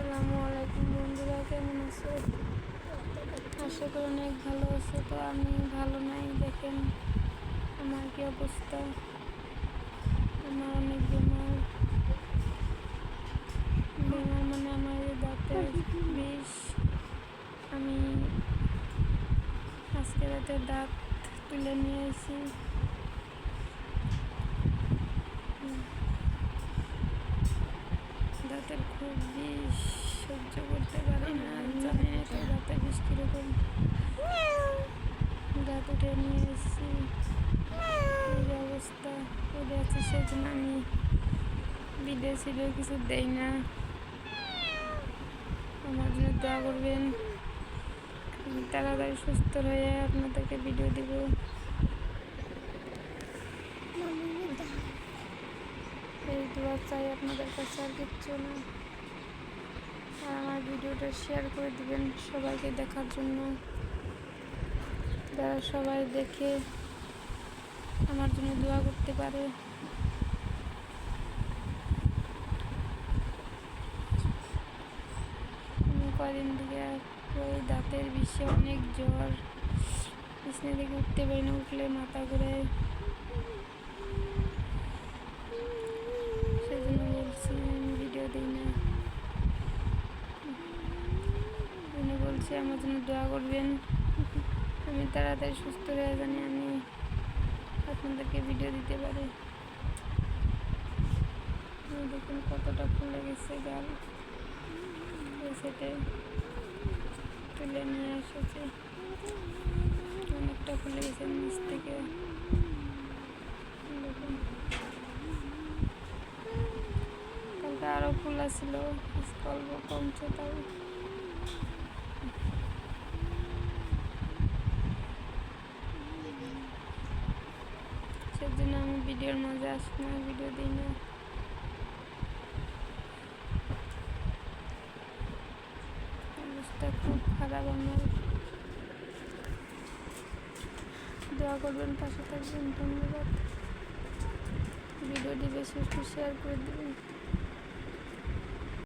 আসসালামু আলাইকুম বন্ধুরা, কেমন আছো? আশা করি অনেক ভালো আছো। তো আমি ভালো নাই, দেখেন আমার কি অবস্থা। আমার অনেক বেমার মানে আমার এই দাঁতের বিষ। আমি আজকে রাতে দাঁত তুলে নিয়ে এসেছি। দাঁতের খুব বিষ, সহ্য করতে পারি না। জানি না তো দাঁতের বিষ কীরকম। দাঁত উঠে নিয়ে এসেছি, এই অবস্থা পড়ে আছে। সেজন্য আমি ভিডিও কিছু দেই না। আমার জন্য দোয়া করবেন, তাড়াতাড়ি সুস্থ হয়ে আপনাদেরকে ভিডিও দিব। এই দোয়া চাই আপনাদের কাছে, আর কিচ্ছু না। আর আমার ভিডিওটা শেয়ার করে দিবেন সবাইকে দেখার জন্য, যারা সবাই দেখে আমার জন্য দোয়া করতে পারে। কদিন থেকে ওই দাঁতের বিষে অনেক জ্বর, বিছানা থেকে উঠতে পারি না, উঠলে মাথা ঘুরে। সেজন্য বলছি আমি ভিডিও দিই না। উনি বলছে আমার জন্য দোয়া করবেন, আমি তাড়াতাড়ি সুস্থ হয়ে জানি আমি আপনাদেরকে ভিডিও দিতে পারি। দেখুন কতটা ফুলে গেছে গাল, সেটে তুলে নিয়ে এসেছে। অনেকটা ফুলে গেছে নিচ থেকে, দেখুন। কালকে আরও ফুলা ছিল, অল্প কমছে তাও। সেজন্য আমি ভিডিওর মাঝে আসি না, ভিডিও দিই না। অবস্থা খুব খারাপ আমার। দোয়া করবেন, পাশে থাকবেন। ধন্যবাদ। ভিডিওটি বেশি বেশি শেয়ার করে দেবেন।